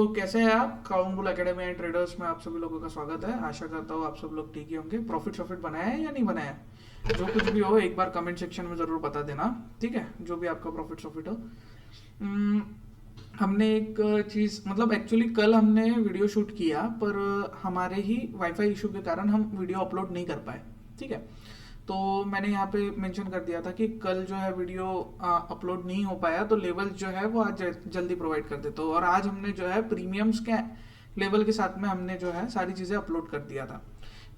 कैसे हैं आप? Crown bull academy and traders में आप सभी लोगों का स्वागत है। आशा करता हूँ आप सब लोग ठीक ही होंगे। प्रॉफिट बनाया है या नहीं बनाया है, जो कुछ भी हो एक बार कमेंट सेक्शन में ज़रूर बता देना। ठीक है, जो भी आपका प्रॉफिट हो। हम्म, हमने एक चीज़ मतलब एक्चुअली कल हमने वीडियो शूट किया, पर हमारे ही वाईफाई इशू के कारण हम वीडियो अपलोड नहीं कर पाए। ठीक है, तो मैंने यहाँ पे मेंशन कर दिया था कि कल जो है वीडियो अपलोड नहीं हो पाया, तो लेवल जो है वो आज जल्दी प्रोवाइड कर देता हूँ। और आज हमने जो है प्रीमियम्स के लेवल के साथ में हमने जो है सारी चीज़ें अपलोड कर दिया था।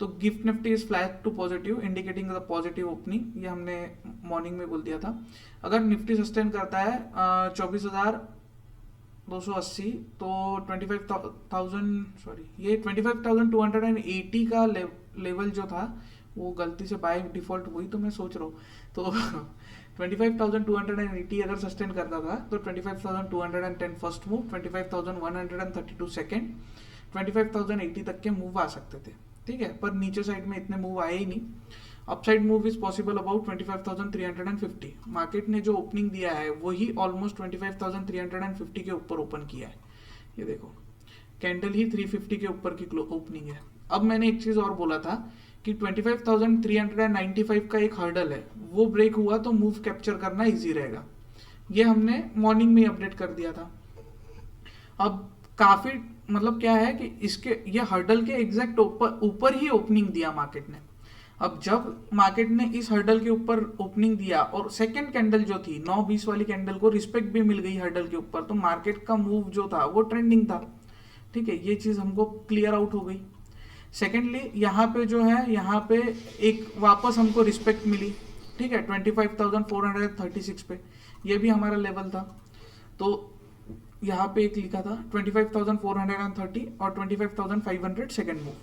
तो GIFT Nifty is flat to positive indicating the positive opening, ये हमने मॉर्निंग में बोल दिया था। अगर निफ्टी सस्टेन करता है 24,280, तो 25,000 सॉरी ये 25,280 का लेवल जो था वो गलती से बाय डिफॉल्ट हुई, तो मैं सोच रहा हूँ तो 25,280 अगर सस्टेन करता था तो 25,210 फर्स्ट मूव, 25,132 सेकेंड, 25,080 तक के मूव आ सकते थे। ठीक है, पर नीचे साइड में इतने मूव आए ही नहीं। Upside move is possible about 25,350। Market ने जो ओपनिंग दिया है वही ऑलमोस्ट 25,350 के ऊपर ओपन किया है। ये देखो, कैंडल ही 350 के ऊपर की ओपनिंग है। अब मैंने एक चीज और बोला था कि 25,395 का एक हर्डल है, वो ब्रेक हुआ तो मूव कैप्चर करना इजी रहेगा। ये हमने मॉर्निंग में अपडेट कर दिया था। अब काफी मतलब क्या है कि इसके ये हर्डल के एग्जैक्ट ऊपर ही ओपनिंग दिया मार्केट ने। अब जब मार्केट ने इस हर्डल के ऊपर ओपनिंग दिया और सेकंड कैंडल जो थी 9:20 वाली कैंडल को रिस्पेक्ट भी मिल गई हर्डल के ऊपर, तो मार्केट का मूव जो था वो ट्रेंडिंग था। ठीक है, ये चीज हमको क्लियर आउट हो गई। सेकेंडली यहाँ पे जो है, यहाँ पे एक वापस हमको रिस्पेक्ट मिली। ठीक है, 25,436 पे, ये भी हमारा लेवल था। तो यहाँ पे एक लिखा था 25,430 और 25,500 सेकेंड मूव।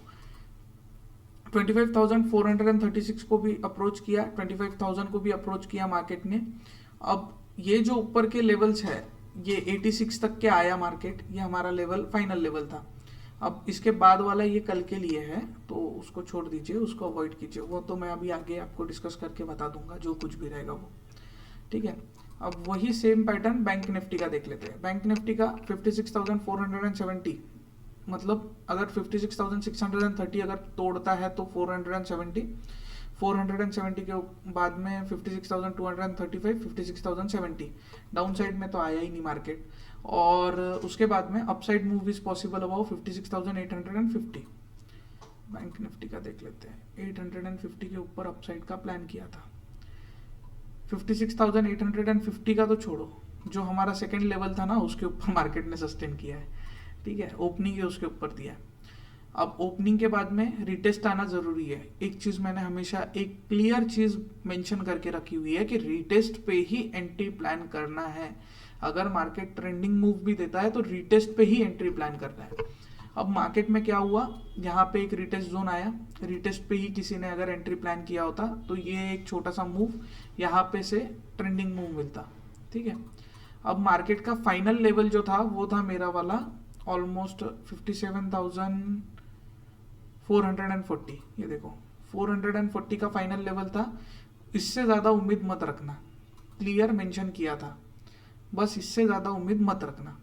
25,436 को भी अप्रोच किया, 25,000 को भी अप्रोच किया मार्केट ने। अब ये जो ऊपर के लेवल्स है, ये 86 तक के आया मार्केट, ये हमारा लेवल फाइनल लेवल था। अब इसके बाद वाला ये कल के लिए है, तो उसको छोड़ दीजिए, उसको अवॉइड कीजिए, वो तो मैं अभी आगे आपको डिस्कस करके बता दूंगा जो कुछ भी रहेगा वो। ठीक है, अब वही सेम पैटर्न बैंक निफ्टी का देख लेते हैं। बैंक निफ्टी का 56,470, मतलब अगर 56,630 अगर तोड़ता है तो 470 के बाद में 56,235, 56,070 डाउन साइड में तो आया ही नहीं मार्केट। और उसके बाद में upside move is possible about 56,850। Bank Nifty का देख लेते हैं, 850 के ऊपर अपसाइड का प्लान किया था। 56,850 का तो छोड़ो, जो हमारा सेकेंड लेवल था ना उसके ऊपर मार्केट ने सस्टेन किया है। ठीक है, ओपनिंग ही उसके ऊपर दिया है। अब ओपनिंग के बाद में रिटेस्ट आना जरूरी है। एक चीज मैंने हमेशा एक क्लियर चीज मेंशन करके रखी हुई है कि रिटेस्ट पे ही एंट्री प्लान करना है। अगर मार्केट ट्रेंडिंग मूव भी देता है तो रिटेस्ट पे ही एंट्री प्लान करना है। अब मार्केट में क्या हुआ, यहाँ पे एक रिटेस्ट जोन आया, रिटेस्ट पे ही किसी ने अगर एंट्री प्लान किया होता तो ये एक छोटा सा मूव यहाँ पे से ट्रेंडिंग मूव मिलता। ठीक है, अब मार्केट का फाइनल लेवल जो था वो था मेरा वाला ऑलमोस्ट 57,440। ये देखो 440 का फाइनल लेवल था। इससे ज्यादा उम्मीद मत रखना, क्लियर मेंशन किया था, बस इससे ज्यादा उम्मीद मत रखना।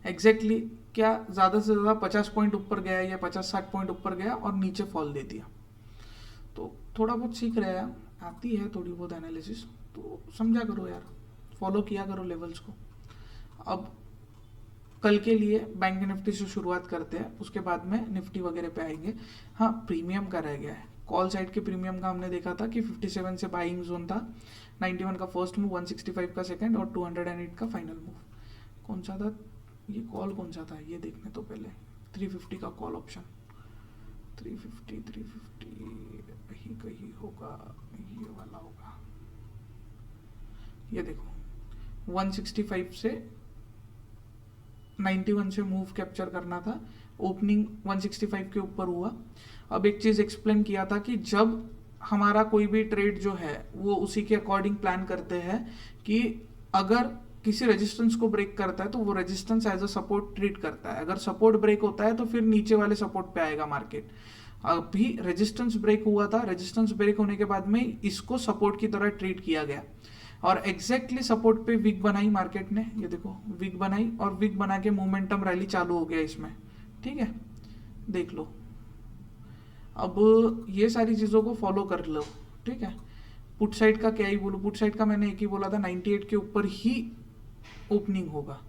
एग्जैक्टली क्या ज्यादा से ज्यादा 50 पॉइंट ऊपर गया या 50-60 पॉइंट ऊपर गया और नीचे फॉल दे दिया। तो थोड़ा बहुत सीख रहे हैं, आती है थोड़ी बहुत एनालिसिस, तो समझा करो यार, फॉलो किया करो लेवल्स को। अब कल के लिए बैंक निफ्टी से शुरुआत करते हैं, उसके बाद में निफ्टी वगैरह पे आएंगे। हाँ, प्रीमियम का रह गया है। कॉल साइड के प्रीमियम का हमने देखा था कि 57 से बाइंग जोन था, 91 का फर्स्ट मूव, 165 का सेकंड और 208 का फाइनल मूव। कौन सा था ये कॉल, कौन सा था ये देखने तो पहले 350 का कॉल ऑप्शन, 350 कहीं कहीं होगा, ये वाला होगा। ये देखो 165 से 91 से मूव कैप्चर करना था, ओपनिंग 165 के ऊपर हुआ। अब एक चीज एक्सप्लेन किया था कि जब हमारा कोई भी ट्रेड जो है वो उसी के अकॉर्डिंग प्लान करते हैं कि अगर किसी रेजिस्टेंस को ब्रेक करता है तो वो resistance as a support treat करता है। अगर सपोर्ट ब्रेक होता है तो फिर नीचे वाले सपोर्ट पे आएगा मार्केट। अभी रेजिस्टेंस ब्रेक हुआ था, रेजिस्टेंस ब्रेक होने के बाद में इसको सपोर्ट की तरह ट्रीट किया गया। और एग्जैक्टली सपोर्ट पे विक बनाई मार्केट ने, ये देखो विक बनाई और विक बना के मोमेंटम रैली चालू हो गया इसमें, ठीक है, देख लो। अब ये सारी चीज़ों को फॉलो कर लो, ठीक है। पुट साइड का क्या ही बोलूँ, पुट साइड का मैंने एक ही बोला था 98 के ऊपर ही ओपनिंग होगा,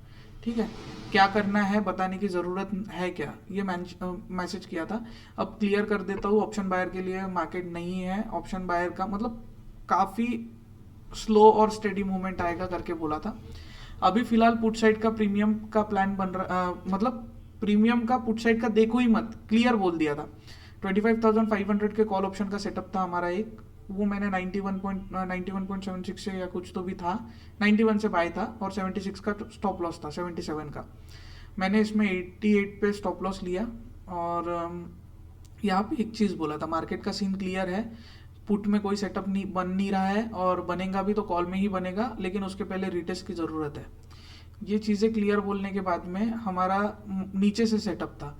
ठीक है। क्या करना है बताने की ज़रूरत है क्या, ये मैसेज किया था। अब क्लियर कर देता हूँ, ऑप्शन बायर के लिए मार्केट नहीं है, ऑप्शन बायर का मतलब काफ़ी स्लो और स्टेडी मूवमेंट आएगा करके बोला था। अभी फिलहाल पुट साइड का प्रीमियम का प्लान बन रहा, मतलब प्रीमियम का पुट साइड का देखो ही मत, क्लियर बोल दिया था। 25,500 के कॉल ऑप्शन का सेटअप था हमारा एक, वो मैंने 91.76 से या कुछ तो भी था, 91 से बाय था और 76 का स्टॉप लॉस था, 77 का मैंने इसमें 88 पे स्टॉप लॉस लिया। और यहाँ पे एक चीज़ बोला था, मार्केट का सीन क्लियर है, पुट में कोई सेटअप नहीं बन नहीं रहा है और बनेगा भी तो कॉल में ही बनेगा, लेकिन उसके पहले रिटेस्ट की ज़रूरत है। ये चीज़ें क्लियर बोलने के बाद में हमारा नीचे से सेटअप था,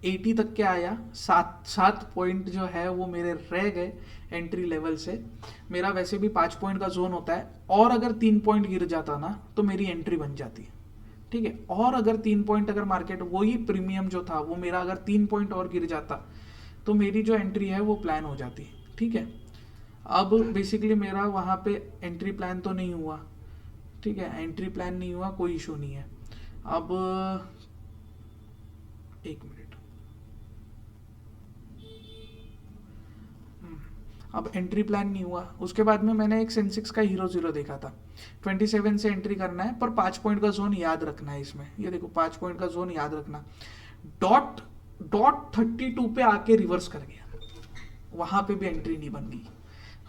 80 तक के आया, 7 पॉइंट जो है वो मेरे रह गए एंट्री लेवल से। मेरा वैसे भी 5 पॉइंट का जोन होता है, और अगर 3 पॉइंट गिर जाता ना तो मेरी एंट्री बन जाती है, ठीक है। और अगर 3 पॉइंट, अगर मार्केट वही प्रीमियम जो था वो मेरा अगर 3 पॉइंट और गिर जाता तो मेरी जो एंट्री है वो प्लान हो जाती, ठीक है। अब बेसिकली मेरा वहाँ पे एंट्री प्लान तो नहीं हुआ, ठीक है, एंट्री प्लान नहीं हुआ, कोई इशू नहीं है। अब एक मिनट, अब एंट्री प्लान नहीं हुआ। उसके बाद में मैंने एक सेंसेक्स का हीरो जीरो देखा था, 27 से एंट्री करना है, पर 5 पॉइंट का जोन याद रखना है इसमें, ये देखो 5 पॉइंट का जोन याद रखना। डॉट 32 पे आके रिवर्स कर गया, वहां पे भी एंट्री नहीं बन गई,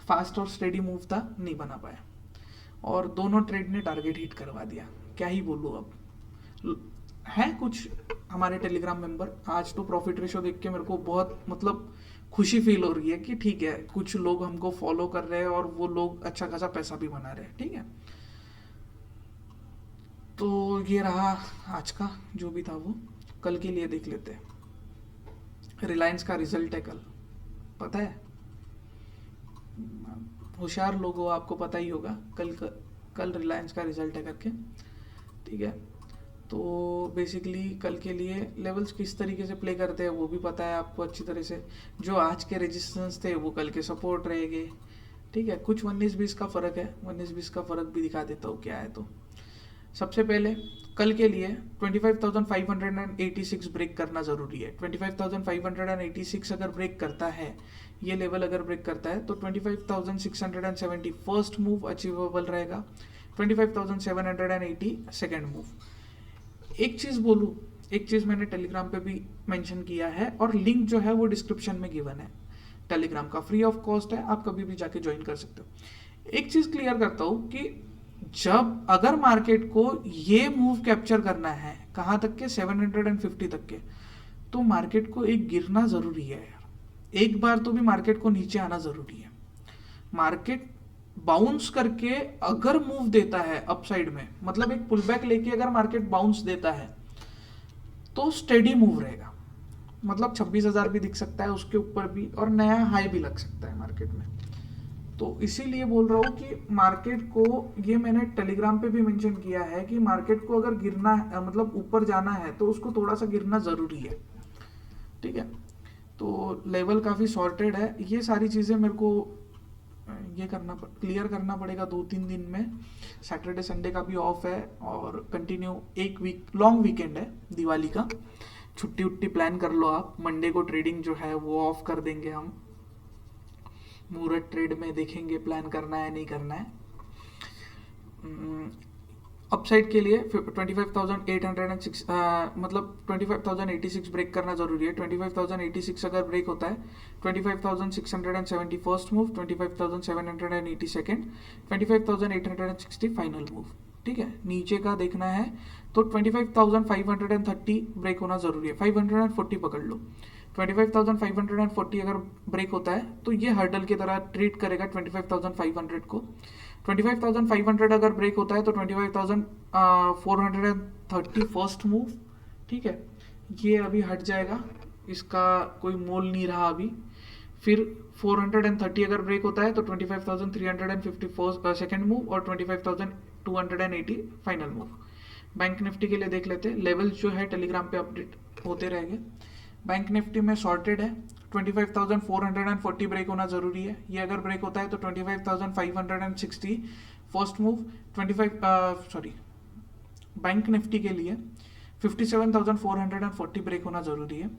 फास्ट और स्टेडी मूव था, नहीं बना पाया, और दोनों ट्रेड ने टारगेट हिट करवा दिया। क्या ही बोलूँ, अब है कुछ हमारे टेलीग्राम मेंबर, आज तो प्रॉफिट रेशो देख के मेरे को बहुत मतलब खुशी फील हो रही है कि ठीक है, कुछ लोग हमको फॉलो कर रहे हैं और वो लोग अच्छा खासा पैसा भी बना रहे हैं, ठीक है। तो ये रहा आज का जो भी था वो। कल के लिए देख लेते हैं, रिलायंस का रिजल्ट है कल, पता है, होशियार लोग हो, आपको पता ही होगा कल रिलायंस का रिजल्ट है करके, ठीक है। तो बेसिकली कल के लिए लेवल्स किस तरीके से प्ले करते हैं वो भी पता है आपको अच्छी तरह से, जो आज के रेजिस्टेंस थे वो कल के सपोर्ट रहेंगे, ठीक है। कुछ 19-20 का फ़र्क है, 19-20 का फ़र्क भी दिखा देता हूँ क्या है। तो सबसे पहले कल के लिए 25,586 ब्रेक करना ज़रूरी है। 25,586 अगर ब्रेक करता है, ये लेवल अगर ब्रेक करता है तो 25,670 फर्स्ट मूव अचीवेबल रहेगा, 25,780 सेकेंड मूव। एक चीज़ बोलूँ, एक चीज़ मैंने टेलीग्राम पे भी मेंशन किया है और लिंक जो है वो डिस्क्रिप्शन में गिवन है, टेलीग्राम का फ्री ऑफ कॉस्ट है, आप कभी भी जाके ज्वाइन कर सकते हो। एक चीज़ क्लियर करता हूँ कि जब अगर मार्केट को ये मूव कैप्चर करना है, कहाँ तक के 750 तक के, तो मार्केट को एक गिरना ज़रूरी है यार, एक बार तो भी मार्केट को नीचे आना ज़रूरी है। मार्केट बाउंस करके अगर मूव देता है अपसाइड में, मतलब एक पुल बैक लेके अगर मार्केट बाउंस देता है तो स्टेडी मूव रहेगा, मतलब 26,000 भी दिख सकता है उसके ऊपर भी, और नया हाई भी लग सकता है मार्केट में। तो इसीलिए बोल रहा हूँ कि मार्केट को, ये मैंने टेलीग्राम पे भी मेंशन किया है कि मार्केट को अगर गिरना है, मतलब ऊपर जाना है, तो उसको थोड़ा सा गिरना ज़रूरी है, ठीक है। तो लेवल काफ़ी सॉर्टेड है, ये सारी चीज़ें मेरे को ये क्लियर करना पड़ेगा 2-3 दिन में। सैटरडे संडे का भी ऑफ है और कंटिन्यू एक वीक लॉन्ग वीकेंड है दिवाली का, छुट्टी उट्टी प्लान कर लो आप। मंडे को ट्रेडिंग जो है वो ऑफ कर देंगे हम, मुहूर्त ट्रेड में देखेंगे प्लान करना है नहीं करना है। अपसाइड के लिए 25,806 मतलब 25,086 ब्रेक करना जरूरी है। 25,086 अगर ब्रेक होता है, 25,670 first move, 25,780 second, 25,860 final move, ठीक है। नीचे का देखना है तो 25,530 ब्रेक होना जरूरी है, 540 पकड़ लो। 25,540 अगर ब्रेक होता है तो ये हर्डल की तरह ट्रीट करेगा 25,500 को। 25,500 अगर ब्रेक होता है तो 25,430 फर्स्ट मूव, ठीक है, ये अभी हट जाएगा, इसका कोई मोल नहीं रहा अभी। फिर 430 अगर ब्रेक होता है तो 25,354 सेकेंड मूव और 25,280 फाइनल मूव। बैंक निफ्टी के लिए देख लेते हैं, लेवल्स जो है टेलीग्राम पे अपडेट होते रहेंगे। बैंक निफ्टी में सॉर्टेड है, 25,440 ब्रेक होना जरूरी है। ये अगर ब्रेक होता है तो 25,560 फर्स्ट मूव, बैंक निफ्टी के लिए 57,440 ब्रेक होना जरूरी है।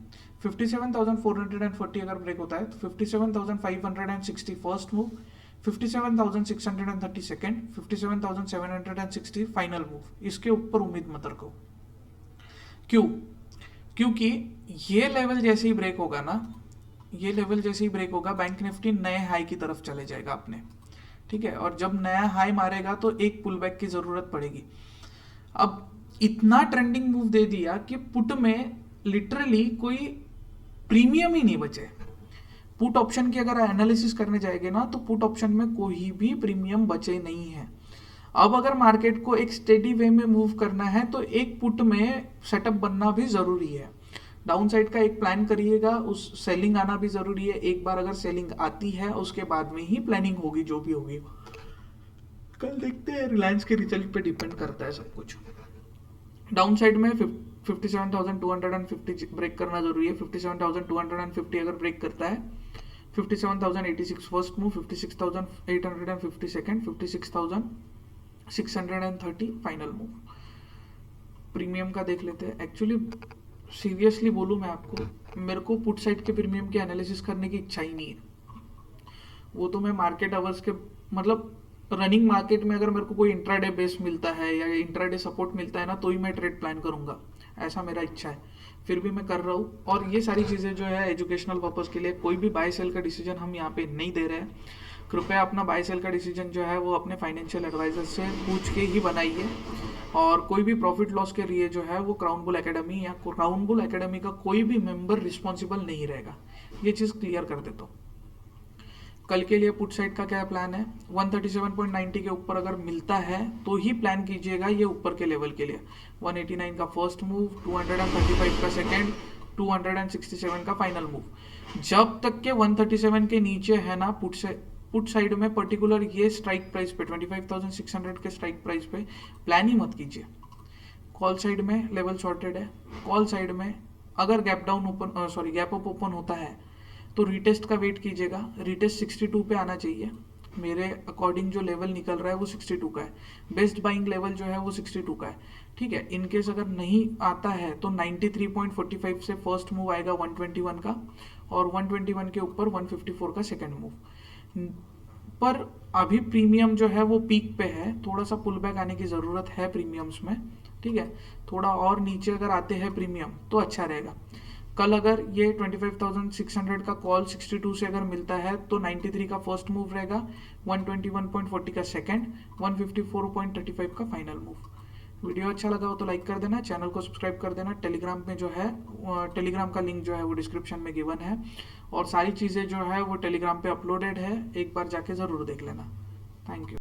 57,440 अगर ब्रेक होता है तो 57,560 first move, 57,630 second, 57,760 final move. इसके ऊपर उम्मीद मत रखो। क्यों? क्योंकि ये लेवल जैसे ही ब्रेक होगा ना, ये लेवल जैसे ही ब्रेक होगा, बैंक निफ्टी नए हाई की तरफ चले जाएगा अपने, ठीक है। और जब नया हाई मारेगा तो एक पुल बैक की जरूरत पड़ेगी। अब इतना ट्रेंडिंग मूव दे दिया कि पुट में लिटरली कोई प्रीमियम ही नहीं बचे। पुट ऑप्शन की अगर एनालिसिस करने जाएंगे ना तो पुट ऑप्शन में कोई भी प्रीमियम बचे नहीं है। अब अगर मार्केट को एक स्टेडी वे में मूव करना है तो एक पुट में सेटअप बनना भी जरूरी है। डाउन साइड का एक प्लान करिएगा, उस सेलिंग आना भी जरूरी है। एक बार अगर सेलिंग आती है उसके बाद में ही प्लानिंग होगी, जो भी होगी। कल देखते हैं, रिलायंस के रिजल्ट पे डिपेंड करता है सब कुछ। डाउन साइड में 57,250 ब्रेक करना जरूरी है। 57,250 अगर ब्रेक करता है, 57,086 first move, 56,850 second, 56,630 final move. Premium का देख लेते हैं। एक्चुअली सीरियसली बोलूं मैं आपको, मेरे को पुट साइड के प्रीमियम की एनालिसिस करने की इच्छा ही नहीं है। वो तो मैं मार्केट आवर्स के, मतलब रनिंग मार्केट में अगर मेरे को कोई इंट्राडे बेस मिलता है या इंट्राडे सपोर्ट मिलता है ना तो ही मैं ट्रेड प्लान करूंगा, ऐसा मेरा इच्छा है। फिर भी मैं कर रहा हूँ। और ये सारी चीज़ें जो है एजुकेशनल पर्पज़ के लिए, कोई भी बाय सेल का डिसीजन हम यहाँ पे नहीं दे रहे हैं। कृपया अपना बाय सेल का डिसीजन जो है वो अपने फाइनेंशियल एडवाइजर से पूछ के ही बनाइए। और कोई भी प्रॉफिट लॉस के लिए जो है वो क्राउन बुल एकेडमी या क्राउन बुल एकेडमी का कोई भी मेंबर रिस्पॉन्सिबल नहीं रहेगा। ये चीज़ क्लियर कर देता हूँ। कल के लिए पुट साइड का क्या प्लान है? 137.90 के ऊपर अगर मिलता है तो ही प्लान कीजिएगा ये ऊपर के लेवल के लिए। 189 का फर्स्ट मूव, 235 का सेकेंड, 267 का फाइनल मूव। जब तक के 137 के नीचे है ना पुट साइड में पर्टिकुलर ये स्ट्राइक प्राइस पे 25,600 के स्ट्राइक प्राइस पे प्लान ही मत कीजिए। कॉल साइड में लेवल सॉर्टेड है। कॉल साइड में अगर गैप अप ओपन होता है तो रीटेस्ट का वेट कीजिएगा। रीटेस्ट 62 पे आना चाहिए। मेरे अकॉर्डिंग जो लेवल निकल रहा है वो 62 का है। बेस्ट बाइंग लेवल जो है वो 62 का है, ठीक है। इनकेस अगर नहीं आता है तो 93.45 से फर्स्ट मूव आएगा 121 का, और 121 के ऊपर 154 का सेकेंड मूव। पर अभी प्रीमियम जो है वो पीक पे है, थोड़ा सा पुल बैक आने की ज़रूरत है प्रीमियम्स में, ठीक है। थोड़ा और नीचे अगर आते हैं प्रीमियम तो अच्छा रहेगा। कल अगर ये 25,600 का कॉल 62 से अगर मिलता है तो 93 का फर्स्ट मूव रहेगा, 121.40 का सेकंड, 154.35 का फाइनल मूव। वीडियो अच्छा लगा हो तो लाइक कर देना, चैनल को सब्सक्राइब कर देना। टेलीग्राम में जो है, टेलीग्राम का लिंक जो है वो डिस्क्रिप्शन में गिवन है, और सारी चीज़ें जो है वो टेलीग्राम पे अपलोडेड है, एक बार जाके ज़रूर देख लेना। Thank you.